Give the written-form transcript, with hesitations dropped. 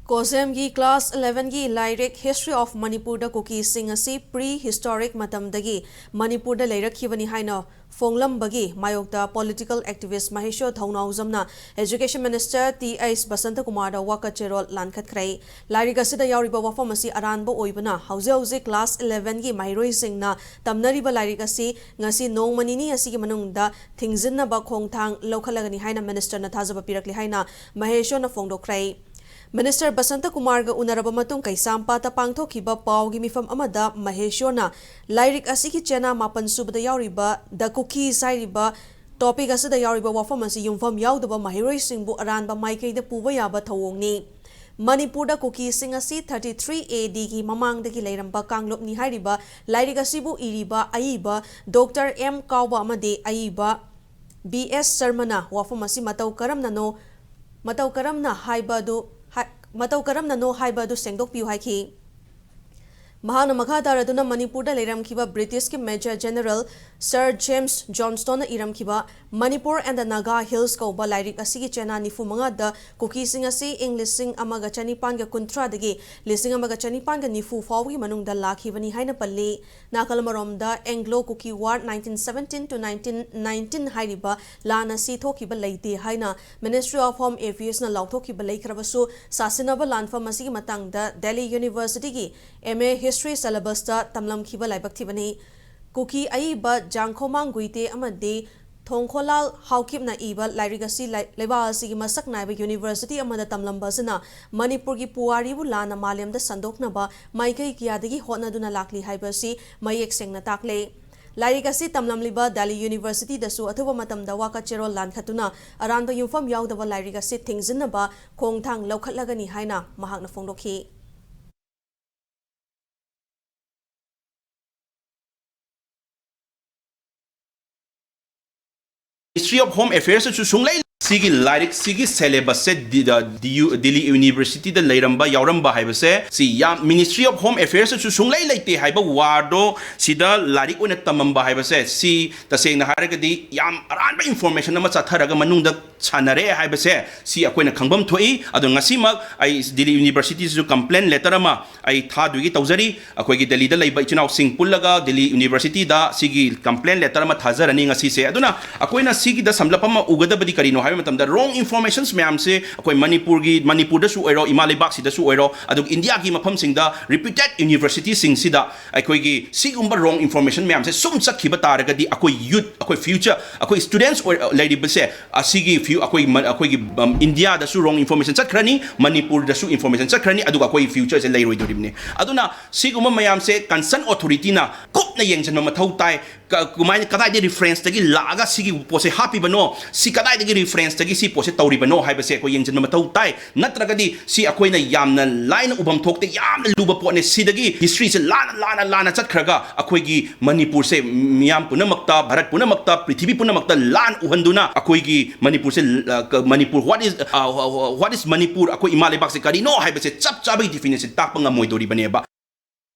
Kosem gi class 11 gi Lyric History of Manipur da Kuki sing asi prehistoric matam dagi Manipur da leirakibani haina Fonglam bagi mayokta political activist Maheshwar Thaunawjamna Education Minister T.S. Basanta Kumar da waka cherol lankhat krai Lyric asida yauriba wafam asi aranba oibana hauze class 11 gi mairoi singna tamnariba Lyric asi ngasi nongmanini asi gi manungda thingzinna ba khongthang lokhalagani haina minister na thajaba pirakli haina Maheshwar na fongdo krai Minister Basanta Kumar ga unaraba matung kay sampata pangthokiba paw gi mifam amada Maheshwar na Lyric asiki chena mapan subada yauriba the Kuki sairiba topic asida yauriba wafam asi yumfam yaudaba mahiroi singbu aranba maikei da puba yaba thawongni Manipur da Kuki sing asi 33 AD gi mamang da gi leiramba kanglop ni hairiba Lyric asibu iriba aiba Dr. M Kauba amade aiba BS Sarmana wafam asi matau karamna no haiba do sengdok piu haiki Mahana Makadaraduna Manipur da Leram Kiba British ki Major General Sir James Johnston Iram Kiba Manipur and the Naga Hills ko ba Lyric asigi chena nifu mga da Kuki sing asi English sing amaga chanipan ga kuntra dagi lising amaga chanipan ga nifu fawi manung da lakhi bani haina palli nakalamarom da Anglo Kuki War 1917 to 1919 hairiba lana si thoki ba leite haina Ministry of Home Affairs na law thoki ba leikrabasu sasinaba lanfa masigi matang da Delhi University ki MA History syllabus da tamlam khiba laibak thibani Kuki aiba jangkhomang guite amade thongkholal haukip na iba Lyric asi leba asi masak naiba University amada tamlam basana Manipur gi puari bu lana malyam da sandokna ba maikai kiadagi hotna duna lakli haibasi mayek sengna takle Lyric asi tamlam liba Delhi University da su athuba matam da waka cherol lan khatuna aranba yumfam yaudaba Lyric asi thingzinna ba khongthang lokhatlagani haina mahakna fongdokhi Ministry of Home Affairs su sunglai sigi Lyric sigi syllabus se Delhi University da leiramba yauramba haibase si ya Ministry of Home Affairs su sunglai leite haiba wardo sida Lyric ona tamamba haibase si tasengna haragadi yam aranba information ama chatharaga manungda chanare haibase si akoina khangbam thoi adu ngasima ai Delhi University su complaint letter ama ai thadugi tawjari akoi gi Delhi da leiba ichinaw sing pullaga Delhi University da sigi complaint letter ama thajarani ngasi se aduna akoina sigi da samlapama ugadabadi karino haiba matamda wrong informations mayam se akoi Manipur da su oiro imalibak si da su oiro adug India gi mafam singda reputed university sing sida akoi gi sigumba wrong information mayam se sum sakhiba taragadi akoi youth akoi future akoi students or lady base asigi few akoi gi India da su wrong information chakrani Manipur da su information chakrani adug akoi future se leiroi doribne aduna sigumba mayam se concern authority na kopna yengjan mathau tai kumai kadai de reference tagi laga sigi pose happy bano si kadai de reference tagi si pose tauri bano haibase ko yengjan mathau tai natragadi si akoina yamna line ubam thokte yamna luba potne sidagi history se lana chatkhraga akoi gi Manipur se miyam punamakta Bharat punamakta Prithvi punamakta lan uhanduna akoi gi Manipur se Manipur what is Manipur akoi imalibak se kari no haibase chap chabai definition takpanga moidori baneba